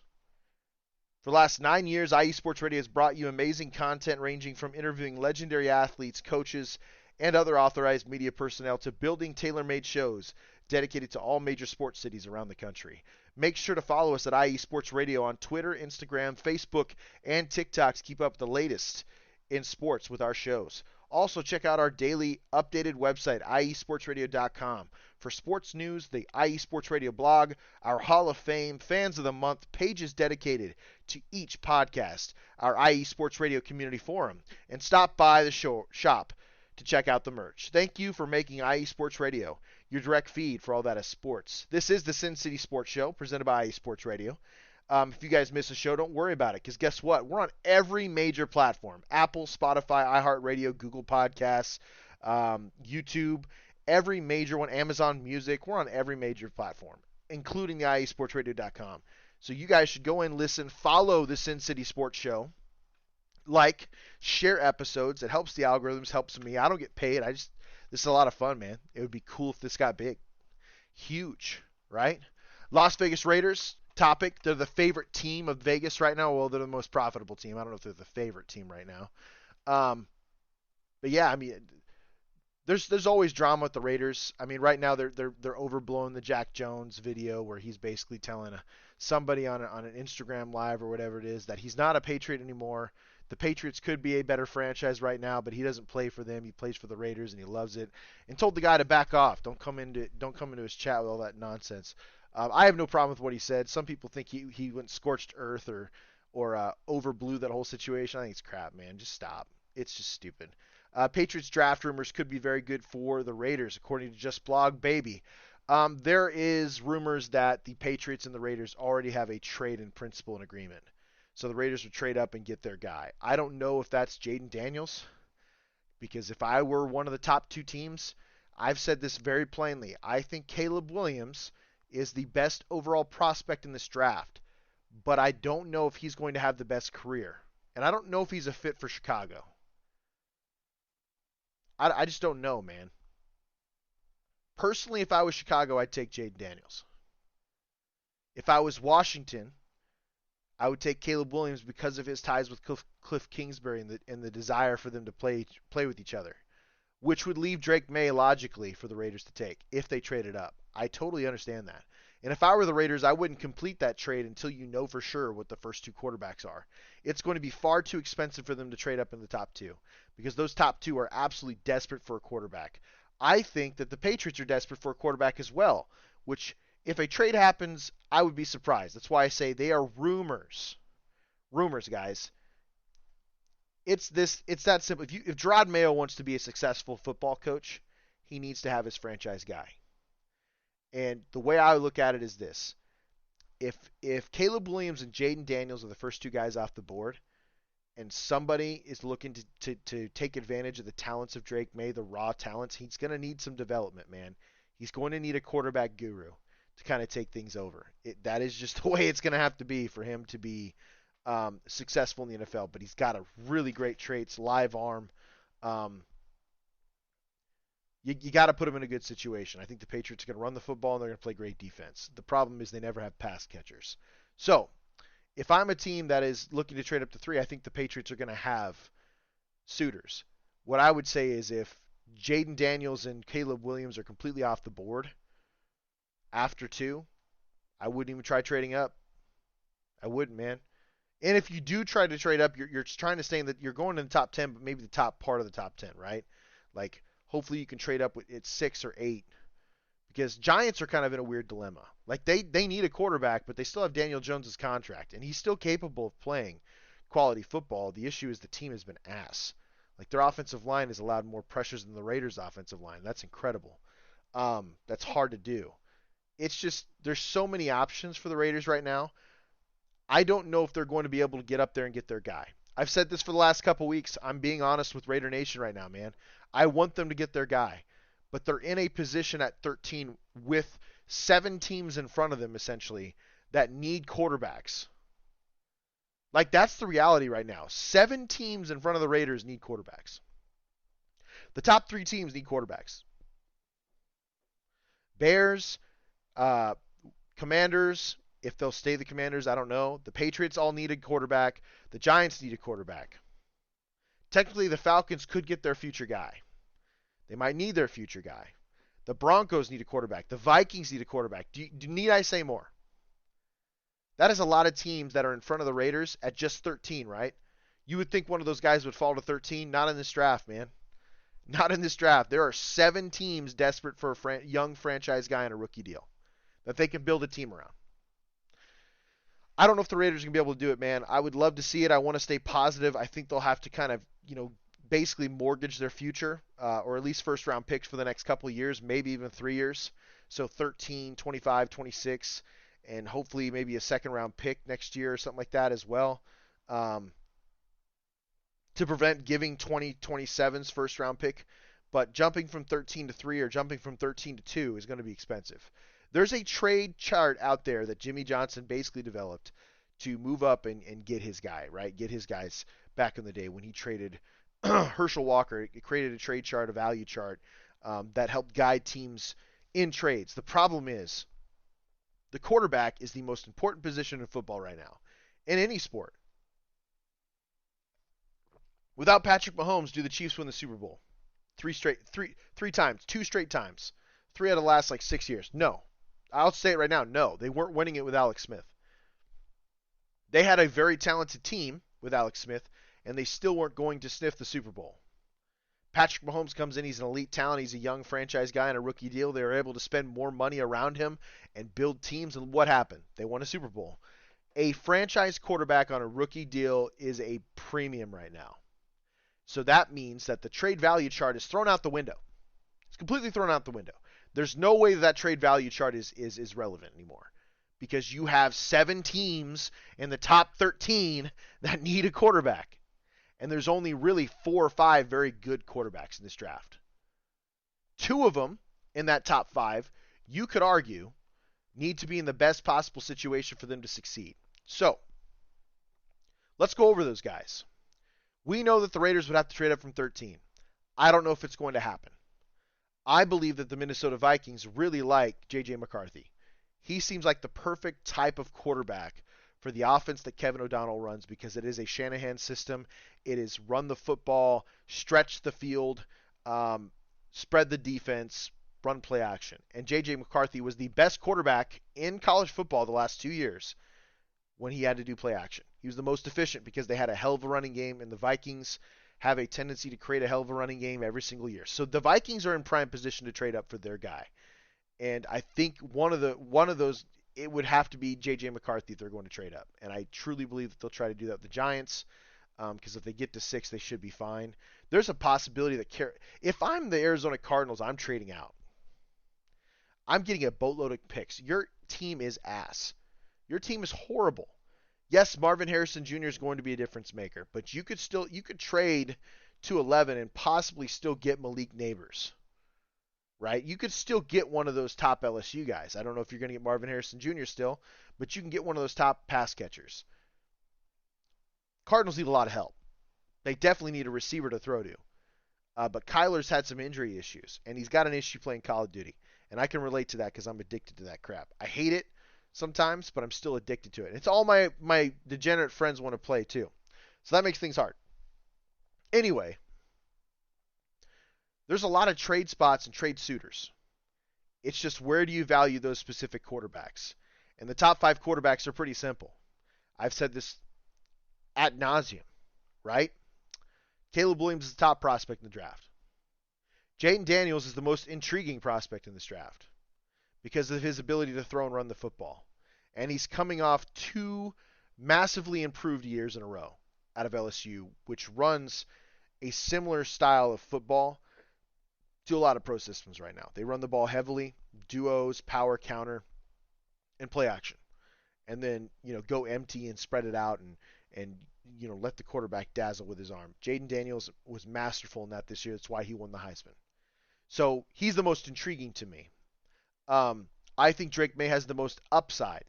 For the last 9 years, IE Sports Radio has brought you amazing content ranging from interviewing legendary athletes, coaches, and other authorized media personnel to building tailor-made shows dedicated to all major sports cities around the country. Make sure to follow us at IE Sports Radio on Twitter, Instagram, Facebook, and TikTok to keep up with the latest in sports with our shows. Also, check out our daily updated website, iesportsradio.com, for sports news, the IE Sports Radio blog, our Hall of Fame, Fans of the Month, pages dedicated to each podcast, our IE Sports Radio community forum, and stop by the shop to check out the merch. Thank you for making IE Sports Radio your direct feed for all that is sports. This is the Sin City Sports Show, presented by IE Sports Radio. If you guys miss a show, don't worry about it, because guess what? We're on every major platform. Apple, Spotify, iHeartRadio, Google Podcasts, YouTube, every major one, Amazon Music. We're on every major platform, including the IESportsRadio.com. So you guys should go in, listen, follow the Sin City Sports Show, like, share episodes. It helps the algorithms, helps me. I don't get paid. This is a lot of fun, man. It would be cool if this got big. Huge, right? Las Vegas Raiders. Topic, they're the favorite team of Vegas right now. Well, they're the most profitable team. I don't know if they're the favorite team right now. But yeah, I mean, there's always drama with the Raiders. I mean, right now they're overblowing the Jack Jones video where he's basically telling somebody on an Instagram live or whatever it is that he's not a Patriot anymore. The Patriots could be a better franchise right now, but he doesn't play for them. He plays for the Raiders and he loves it. And told the guy to back off. Don't come into his chat with all that nonsense. I have no problem with what he said. Some people think he went scorched earth or overblew that whole situation. I think it's crap, man. Just stop. It's just stupid. Patriots draft rumors could be very good for the Raiders, according to Just Blog Baby. There is rumors that the Patriots and the Raiders already have a trade in principle and agreement. So the Raiders would trade up and get their guy. I don't know if that's Jaden Daniels, because if I were one of the top two teams, I've said this very plainly. I think Caleb Williams is the best overall prospect in this draft, but I don't know if he's going to have the best career. And I don't know if he's a fit for Chicago. I just don't know, man. Personally, if I was Chicago, I'd take Jaden Daniels. If I was Washington, I would take Caleb Williams because of his ties with Cliff Kingsbury and the desire for them to play with each other, which would leave Drake May logically for the Raiders to take if they traded up. I totally understand that. And if I were the Raiders, I wouldn't complete that trade until you know for sure what the first two quarterbacks are. It's going to be far too expensive for them to trade up in the top two because those top two are absolutely desperate for a quarterback. I think that the Patriots are desperate for a quarterback as well, which if a trade happens, I would be surprised. That's why I say they are rumors. Rumors, guys. It's that simple. If Gerard Mayo wants to be a successful football coach, he needs to have his franchise guy. And the way I look at it is this. If Caleb Williams and Jaden Daniels are the first two guys off the board, and somebody is looking to take advantage of the talents of Drake May, the raw talents, he's going to need some development, man. He's going to need a quarterback guru to kind of take things over. That is just the way it's going to have to be for him to be successful in the NFL. But he's got a really great traits, live arm. You got to put him in a good situation. I think the Patriots are going to run the football and they're going to play great defense. The problem is they never have pass catchers. So if I'm a team that is looking to trade up to 3, I think the Patriots are going to have suitors. What I would say is if Jaden Daniels and Caleb Williams are completely off the board after 2, I wouldn't even try trading up. I wouldn't, man. And if you do try to trade up, you're trying to stay in that you're going in the top 10, but maybe the top part of the top 10, right? Like hopefully you can trade up at 6 or 8. Because Giants are kind of in a weird dilemma. Like they need a quarterback, but they still have Daniel Jones' contract, and he's still capable of playing quality football. The issue is the team has been ass. Like their offensive line has allowed more pressures than the Raiders' offensive line. That's incredible. That's hard to do. It's just there's so many options for the Raiders right now. I don't know if they're going to be able to get up there and get their guy. I've said this for the last couple weeks. I'm being honest with Raider Nation right now, man. I want them to get their guy. But they're in a position at 13 with 7 teams in front of them, essentially, that need quarterbacks. Like, that's the reality right now. 7 teams in front of the Raiders need quarterbacks. The top 3 teams need quarterbacks. Bears, Commanders, if they'll stay the Commanders, I don't know. The Patriots all need a quarterback. The Giants need a quarterback. Technically, the Falcons could get their future guy. They might need their future guy. The Broncos need a quarterback. The Vikings need a quarterback. Need I say more? That is a lot of teams that are in front of the Raiders at just 13, right? You would think one of those guys would fall to 13. Not in this draft, man. Not in this draft. There are 7 teams desperate for a young franchise guy on a rookie deal that they can build a team around. I don't know if the Raiders are going to be able to do it, man. I would love to see it. I want to stay positive. I think they'll have to kind of, basically mortgage their future, or at least first-round picks for the next couple of years, maybe even 3 years. So 13, 25, 26, and hopefully maybe a second-round pick next year or something like that as well, to prevent giving 2027's first-round pick. But jumping from 13 to 3 or jumping from 13 to 2 is going to be expensive. There's a trade chart out there that Jimmy Johnson basically developed to move up and get his guy, right? Get his guys back in the day when he traded Herschel Walker. It created a trade chart, a value chart that helped guide teams in trades. The problem is the quarterback is the most important position in football right now, in any sport. Without Patrick Mahomes, do the Chiefs win the Super Bowl? Three times, 2 straight times, 3 out of the last 6 years? No. I'll say it right now. No, they weren't winning it with Alex Smith. They had a very talented team with Alex Smith, and they still weren't going to sniff the Super Bowl. Patrick Mahomes comes in. He's an elite talent. He's a young franchise guy on a rookie deal. They were able to spend more money around him and build teams, and what happened? They won a Super Bowl. A franchise quarterback on a rookie deal is a premium right now. So that means that the trade value chart is thrown out the window. It's completely thrown out the window. There's no way that trade value chart is relevant anymore because you have 7 teams in the top 13 that need a quarterback. And there's only really 4 or 5 very good quarterbacks in this draft. 2 of them in that top 5, you could argue, need to be in the best possible situation for them to succeed. So, let's go over those guys. We know that the Raiders would have to trade up from 13. I don't know if it's going to happen. I believe that the Minnesota Vikings really like J.J. McCarthy. He seems like the perfect type of quarterback for the offense that Kevin O'Donnell runs because it is a Shanahan system. It is run the football, stretch the field, spread the defense, run play action. And J.J. McCarthy was the best quarterback in college football the last 2 years when he had to do play action. He was the most efficient because they had a hell of a running game, and the Vikings have a tendency to create a hell of a running game every single year. So the Vikings are in prime position to trade up for their guy. And I think one of those, it would have to be J.J. McCarthy if they're going to trade up. And I truly believe that they'll try to do that with the Giants, because if they get to 6, they should be fine. There's a possibility that if I'm the Arizona Cardinals, I'm trading out. I'm getting a boatload of picks. Your team is ass. Your team is horrible. Yes, Marvin Harrison Jr. is going to be a difference maker, but you could trade to 11 and possibly still get Malik Neighbors. Right? You could still get one of those top LSU guys. I don't know if you're going to get Marvin Harrison Jr. still, but you can get one of those top pass catchers. Cardinals need a lot of help. They definitely need a receiver to throw to. But Kyler's had some injury issues, and he's got an issue playing Call of Duty. And I can relate to that because I'm addicted to that crap. I hate it sometimes, but I'm still addicted to it. And it's all my degenerate friends want to play too. So that makes things hard. Anyway, there's a lot of trade spots and trade suitors. It's just where do you value those specific quarterbacks? And the top 5 quarterbacks are pretty simple. I've said this ad nauseum, right? Caleb Williams is the top prospect in the draft. Jaden Daniels is the most intriguing prospect in this draft because of his ability to throw and run the football. And he's coming off 2 massively improved years in a row out of LSU, which runs a similar style of football to a lot of pro systems right now. They run the ball heavily, duos, power counter, and play action. And then, go empty and spread it out and let the quarterback dazzle with his arm. Jaden Daniels was masterful in that this year. That's why he won the Heisman. So he's the most intriguing to me. I think Drake May has the most upside,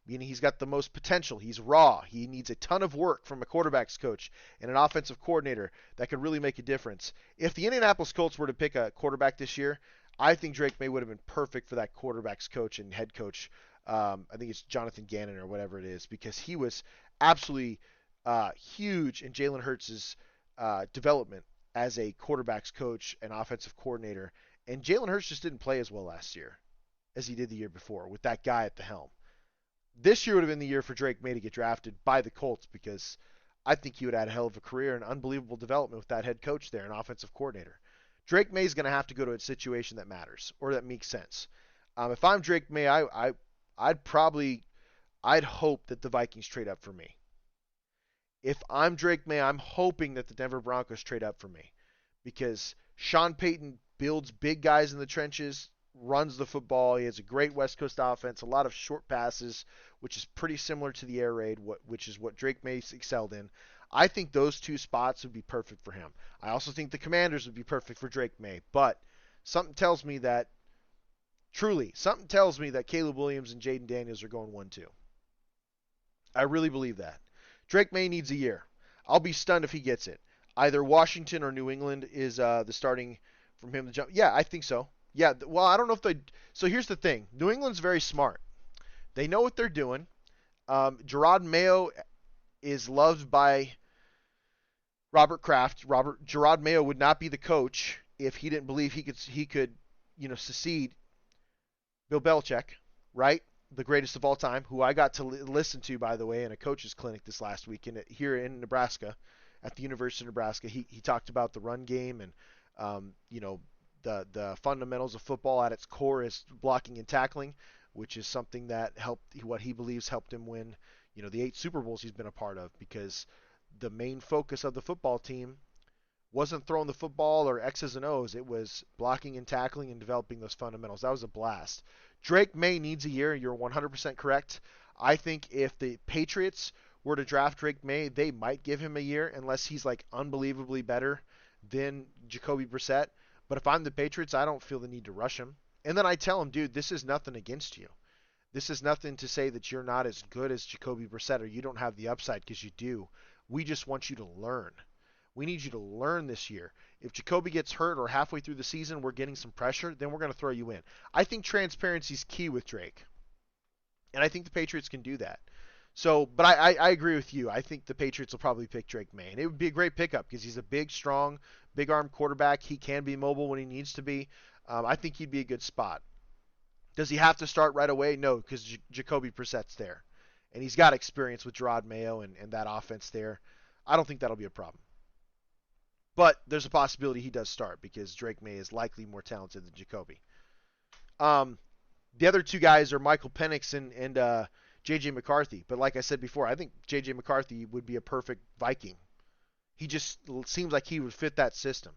meaning he's got the most potential. He's raw. He needs a ton of work from a quarterback's coach and an offensive coordinator that could really make a difference. If the Indianapolis Colts were to pick a quarterback this year, I think Drake May would have been perfect for that quarterback's coach and head coach. I think it's Jonathan Gannon or whatever it is, because he was absolutely huge in Jalen Hurts' development as a quarterback's coach and offensive coordinator. And Jalen Hurts just didn't play as well last year as he did the year before with that guy at the helm. This year would have been the year for Drake May to get drafted by the Colts because I think he would have had a hell of a career and unbelievable development with that head coach there and offensive coordinator. Drake May is going to have to go to a situation that matters or that makes sense. If I'm Drake May, I'd hope that the Vikings trade up for me. If I'm Drake May, I'm hoping that the Denver Broncos trade up for me because Sean Payton builds big guys in the trenches, runs the football. He has a great West Coast offense, a lot of short passes, which is pretty similar to the air raid, which is what Drake May excelled in. I think those 2 spots would be perfect for him. I also think the Commanders would be perfect for Drake May, but something tells me that Caleb Williams and Jaden Daniels are going 1-2. I really believe that. Drake May needs a year. I'll be stunned if he gets it. Either Washington or New England is the starting from him to jump. Yeah, I think so. Yeah, well, I don't know if they. So here's the thing. New England's very smart. They know what they're doing. Gerard Mayo is loved by Robert Kraft. Gerard Mayo would not be the coach if he didn't believe he could succeed Bill Belichick, right? The greatest of all time, who I got to listen to, by the way, in a coach's clinic this last week here in Nebraska, at the University of Nebraska. He talked about the run game and the fundamentals of football at its core is blocking and tackling, which is something that what he believes helped him win the 8 Super Bowls he's been a part of, because the main focus of the football team wasn't throwing the football or X's and O's. It was blocking and tackling and developing those fundamentals. That was a blast. Drake May needs a year. You're 100% correct. I think if the Patriots were to draft Drake May, they might give him a year unless he's like unbelievably better than Jacoby Brissett. But if I'm the Patriots, I don't feel the need to rush him. And then I tell him, dude, this is nothing against you. This is nothing to say that you're not as good as Jacoby Brissett or you don't have the upside, because you do. We just want you to learn. We need you to learn this year. If Jacoby gets hurt or halfway through the season we're getting some pressure, then we're going to throw you in. I think transparency is key with Drake. And I think the Patriots can do that. So, but I agree with you. I think the Patriots will probably pick Drake May. And it would be a great pickup because he's a big, strong, big arm quarterback. He can be mobile when he needs to be. I think he'd be a good spot. Does he have to start right away? No, because Jacoby Brissett's there. And he's got experience with Gerard Mayo and that offense there. I don't think that'll be a problem. But there's a possibility he does start because Drake May is likely more talented than Jacoby. The other two guys are Michael Penix and J.J. McCarthy. But like I said before, I think J.J. McCarthy would be a perfect Viking. He just seems like he would fit that system.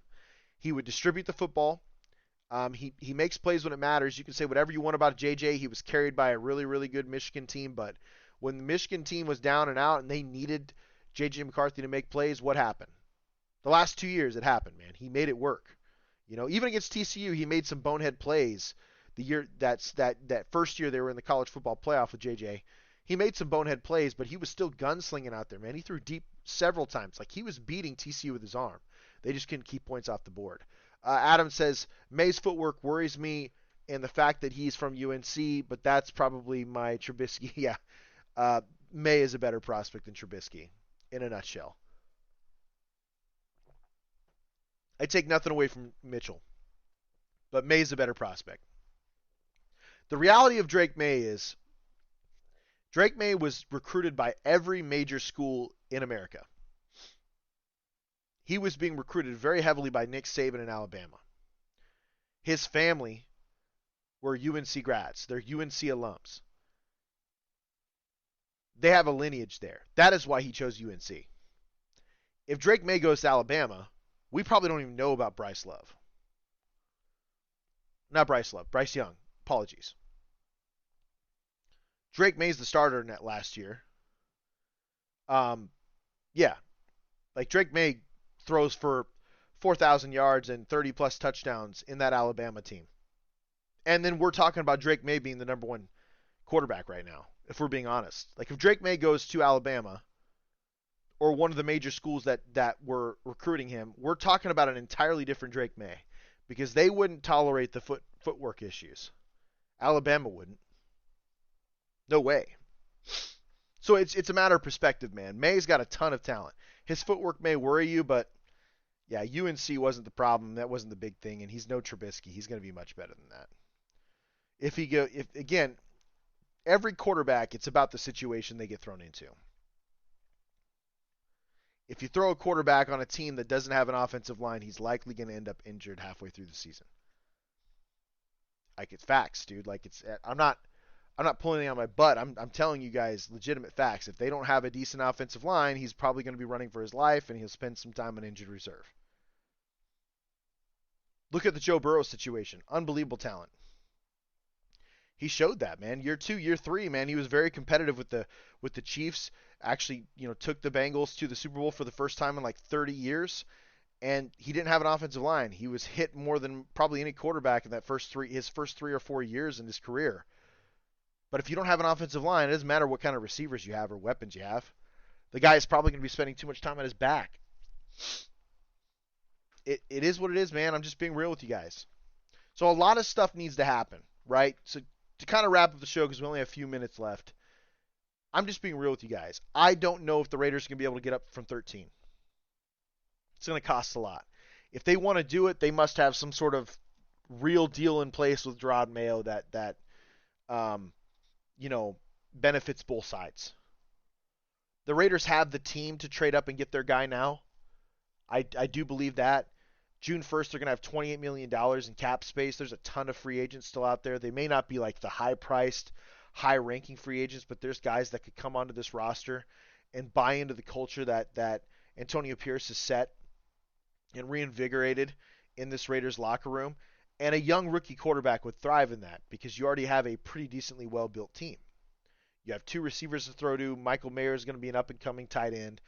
He would distribute the football. He makes plays when it matters. You can say whatever you want about J.J. He was carried by a really, really good Michigan team. But when the Michigan team was down and out and they needed J.J. McCarthy to make plays, what happened? The last 2 years it happened, man. He made it work. Even against TCU, he made some bonehead plays. The year that first year they were in the college football playoff with JJ, he made some bonehead plays, but he was still gunslinging out there, man. He threw deep several times. Like, he was beating TCU with his arm. They just couldn't keep points off the board. Adam says, May's footwork worries me and the fact that he's from UNC, but that's probably my Trubisky. Yeah. May is a better prospect than Trubisky, in a nutshell. I take nothing away from Mitchell, but May's a better prospect. The reality of Drake May is Drake May was recruited by every major school in America. He was being recruited very heavily by Nick Saban in Alabama. His family were UNC grads. They're UNC alums. They have a lineage there. That is why he chose UNC. If Drake May goes to Alabama, we probably don't even know about Bryce Love. Not Bryce Love, Bryce Young. Apologies. Drake May's the starter in that last year. Yeah. Like, Drake May throws for 4,000 yards and 30-plus touchdowns in that Alabama team. And then we're talking about Drake May being the number one quarterback right now, if we're being honest. Like, if Drake May goes to Alabama or one of the major schools that were recruiting him, we're talking about an entirely different Drake May because they wouldn't tolerate the footwork issues. Alabama wouldn't. No way. So it's a matter of perspective, man. May's got a ton of talent. His footwork may worry you, but yeah, UNC wasn't the problem. That wasn't the big thing, and he's no Trubisky. He's going to be much better than that. If again, every quarterback, it's about the situation they get thrown into. If you throw a quarterback on a team that doesn't have an offensive line, he's likely going to end up injured halfway through the season. Like, it's facts, dude. Like, I'm not pulling it out of my butt. I'm telling you guys legitimate facts. If they don't have a decent offensive line, he's probably going to be running for his life, and he'll spend some time on injured reserve. Look at the Joe Burrow situation. Unbelievable talent. He showed that, man. Year 2, year 3, man, he was very competitive with the Chiefs. Actually, took the Bengals to the Super Bowl for the first time in like 30 years, and he didn't have an offensive line. He was hit more than probably any quarterback in his first 3 or 4 years in his career. But if you don't have an offensive line, it doesn't matter what kind of receivers you have or weapons you have. The guy is probably going to be spending too much time on his back. It is what it is, man. I'm just being real with you guys. So a lot of stuff needs to happen, right? So to kind of wrap up the show, because we only have a few minutes left, I'm just being real with you guys. I don't know if the Raiders are going to be able to get up from 13. It's going to cost a lot. If they want to do it, they must have some sort of real deal in place with Gerard Mayo that benefits both sides. The Raiders have the team to trade up and get their guy now. I do believe that. June 1st, they're going to have $28 million in cap space. There's a ton of free agents still out there. They may not be like the high-priced, high-ranking free agents, but there's guys that could come onto this roster and buy into the culture that Antonio Pierce has set and reinvigorated in this Raiders locker room. And a young rookie quarterback would thrive in that because you already have a pretty decently well-built team. You have 2 receivers to throw to. Michael Mayer is going to be an up-and-coming tight end.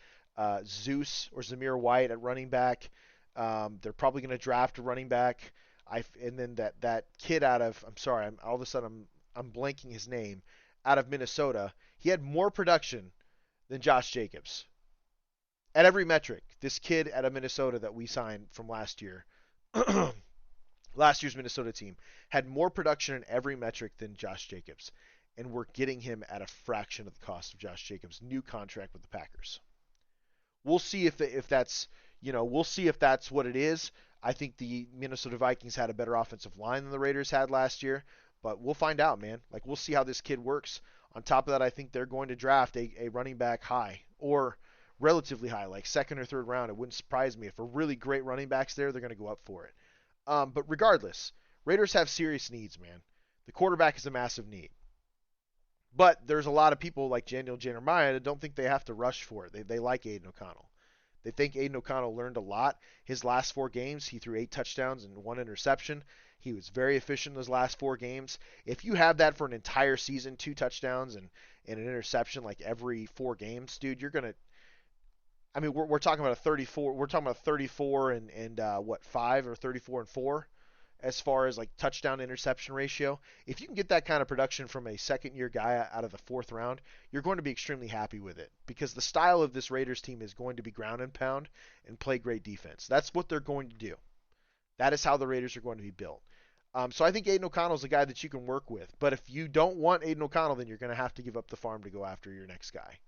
Zeus or Zamir White at running back. They're probably going to draft a running back. And then that kid out of, all of a sudden I'm blanking his name, out of Minnesota. He had more production than Josh Jacobs. At every metric, this kid out of Minnesota that we signed from last year, last year's Minnesota team, had more production in every metric than Josh Jacobs. and we're getting him at a fraction of the cost of Josh Jacobs' new contract with the Packers. We'll see if that's we'll see if that's what it is. I think the Minnesota Vikings had a better offensive line than the Raiders had last year, but we'll find out, man. Like, we'll see how this kid works. On top of that, I think they're going to draft a running back high, or relatively high, like second or third round. It wouldn't surprise me if a really great running back's there, they're going to go up for it. But regardless, Raiders have serious needs, man. The quarterback is a massive need. But there's a lot of people like Daniel Jeremiah that don't think they have to rush for it. They like Aiden O'Connell. They think Aiden O'Connell learned a lot. His last 4 games, he threw 8 touchdowns and 1 interception. He was very efficient in those last 4 games. If you have that for an entire season, 2 touchdowns and an interception like every 4 games, dude, you're gonna. I mean, we're talking about a 34. We're talking about 34 and 5 or 34 and 4 as far as like touchdown interception ratio. If you can get that kind of production from a second-year guy out of the 4th round, you're going to be extremely happy with it, because the style of this Raiders team is going to be ground and pound and play great defense. That's what they're going to do. That is how the Raiders are going to be built. So I think Aiden O'Connell is a guy that you can work with. But if you don't want Aiden O'Connell, then you're going to have to give up the farm to go after your next guy.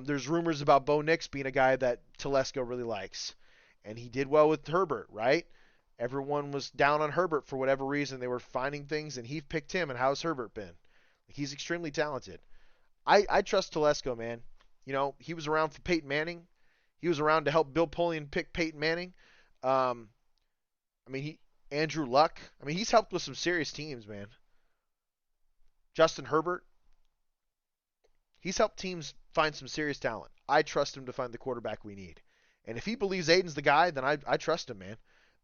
There's rumors about Bo Nix being a guy that Telesco really likes. And he did well with Herbert, right? Everyone was down on Herbert for whatever reason. They were finding things, and he picked him. And how's Herbert been? He's extremely talented. I trust Telesco, man. He was around for Peyton Manning. He was around to help Bill Polian pick Peyton Manning. Andrew Luck. He's helped with some serious teams, man. Justin Herbert. He's helped teams find some serious talent. I trust him to find the quarterback we need. And if he believes Aiden's the guy, then I trust him, man.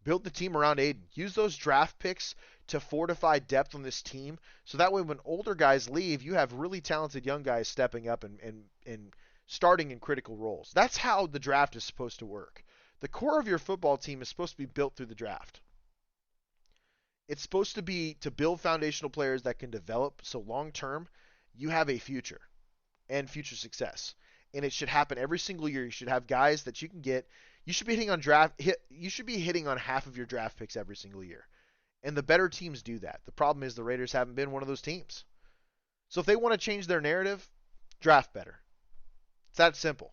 Build the team around Aiden. Use those draft picks to fortify depth on this team, so that way when older guys leave, you have really talented young guys stepping up and starting in critical roles. That's how the draft is supposed to work. The core of your football team is supposed to be built through the draft. It's supposed to be to build foundational players that can develop, so long term you have a future and future success. And it should happen every single year. You should have guys that you can get. You should be hitting on half of your draft picks every single year. And the better teams do that. The problem is the Raiders haven't been one of those teams. So if they want to change their narrative, draft better. It's that simple.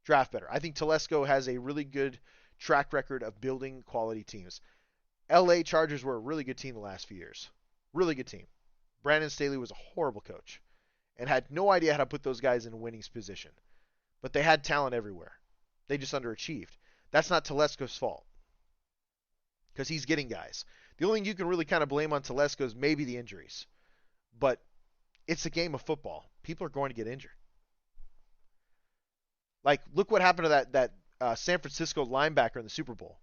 Draft better. I think Telesco has a really good track record of building quality teams. LA Chargers were a really good team the last few years. Really good team. Brandon Staley was a horrible coach and had no idea how to put those guys in a winning position. But they had talent everywhere. They just underachieved. That's not Telesco's fault, because he's getting guys. The only thing you can really kind of blame on Telesco is maybe the injuries. But it's a game of football. People are going to get injured. Like, look what happened to that San Francisco linebacker in the Super Bowl.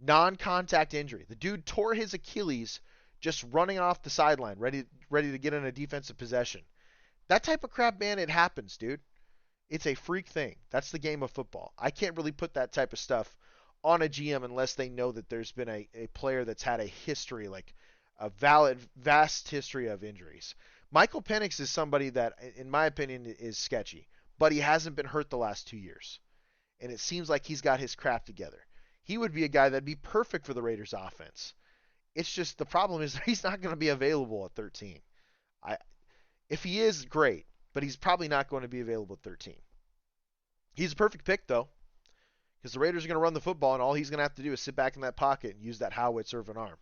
Non-contact injury. The dude tore his Achilles just running off the sideline, ready to get in a defensive possession. That type of crap, man, it happens, dude. It's a freak thing. That's the game of football. I can't really put that type of stuff on a GM unless they know that there's been a player that's had a history, like a vast history of injuries. Michael Penix is somebody that, in my opinion, is sketchy, but he hasn't been hurt the last 2 years. And it seems like he's got his crap together. He would be a guy that'd be perfect for the Raiders offense. It's just the problem is he's not going to be available at 13. If he is, great, but he's probably not going to be available at 13. He's a perfect pick, though, because the Raiders are going to run the football, and all he's going to have to do is sit back in that pocket and use that howitzer of an arm.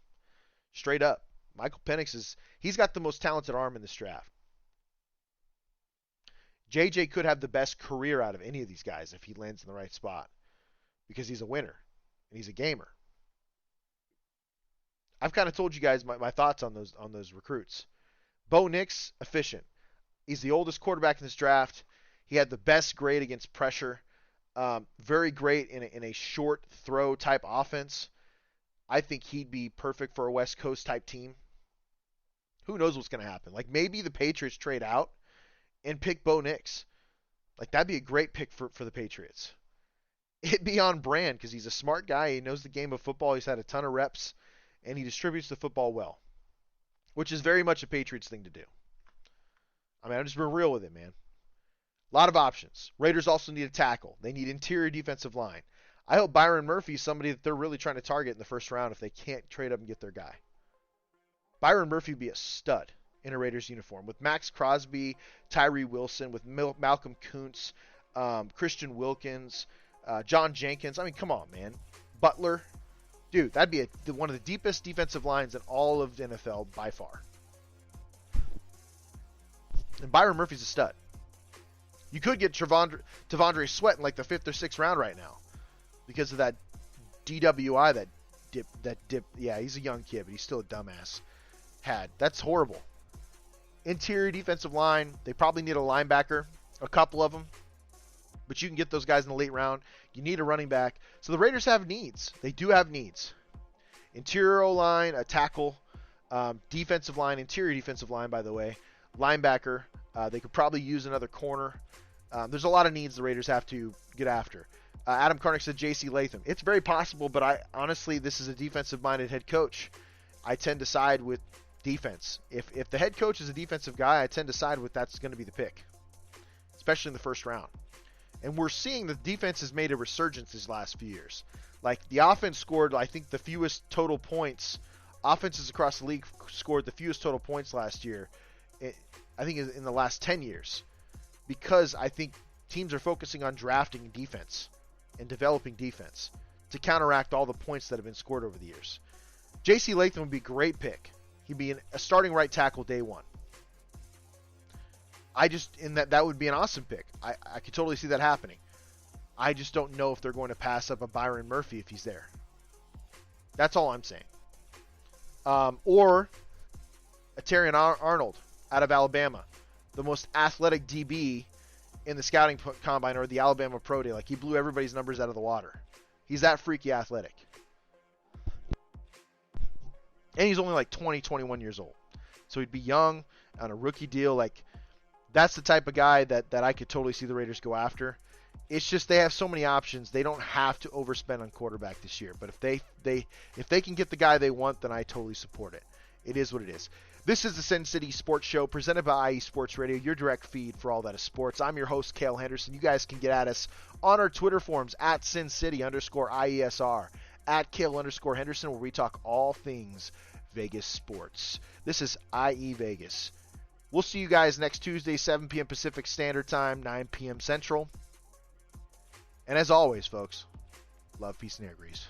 Straight up. Michael Penix he's got the most talented arm in this draft. JJ could have the best career out of any of these guys if he lands in the right spot, because he's a winner, and he's a gamer. I've kind of told you guys my thoughts on those recruits. Bo Nix, efficient. He's the oldest quarterback in this draft. He had the best grade against pressure. Very great in a short throw type offense. I think he'd be perfect for a West Coast type team. Who knows what's going to happen? Like, maybe the Patriots trade out and pick Bo Nix. Like, that'd be a great pick for the Patriots. It'd be on brand because he's a smart guy. He knows the game of football. He's had a ton of reps, and he distributes the football well, which is very much a Patriots thing to do. I mean, I'm just being real with it, man. A lot of options. Raiders also need a tackle. They need interior defensive line. I hope Byron Murphy is somebody that they're really trying to target in the first round if they can't trade up and get their guy. Byron Murphy would be a stud in a Raiders uniform. With Max Crosby, Tyree Wilson, with Malcolm Kuntz, Christian Wilkins, John Jenkins. I mean, come on, man. Butler. Dude, that'd be one of the deepest defensive lines in all of the NFL by far. And Byron Murphy's a stud. You could get Tavondre Sweat in like the 5th or 6th round right now because of that DWI, that dip. Yeah, he's a young kid, but he's still a dumbass. That's horrible. Interior defensive line, they probably need a linebacker, a couple of them, but you can get those guys in the late round. You need a running back. So the Raiders have needs. They do have needs. Interior O-line, a tackle, defensive line, interior defensive line, by the way, linebacker. They could probably use another corner. There's a lot of needs the Raiders have to get after. Adam Karnick said J.C. Latham. It's very possible, but honestly, this is a defensive-minded head coach. I tend to side with defense. If the head coach is a defensive guy, I tend to side with that's going to be the pick, especially in the first round. And we're seeing the defense has made a resurgence these last few years. Like, the offense scored, I think, the fewest total points. Offenses across the league scored the fewest total points last year, I think, in the last 10 years. Because I think teams are focusing on drafting defense and developing defense to counteract all the points that have been scored over the years. J.C. Latham would be a great pick. He'd be a starting right tackle day one. That would be an awesome pick. I could totally see that happening. I just don't know if they're going to pass up a Byron Murphy if he's there. That's all I'm saying. Or a Terrion Arnold out of Alabama, the most athletic DB in the scouting combine or the Alabama Pro Day. Like, he blew everybody's numbers out of the water. He's that freaky athletic. And he's only like 20, 21 years old. So he'd be young on a rookie deal. Like, that's the type of guy that I could totally see the Raiders go after. It's just they have so many options. They don't have to overspend on quarterback this year. But if they can get the guy they want, then I totally support it. It is what it is. This is the Sin City Sports Show presented by IE Sports Radio, your direct feed for all that is sports. I'm your host, Cale Henderson. You guys can get at us on our Twitter forums at SinCity_IESR, at Cale_Henderson, where we talk all things Vegas sports. This is IE Vegas. We'll see you guys next Tuesday, 7 p.m. Pacific Standard Time, 9 p.m. Central. And as always, folks, love, peace, and air grease.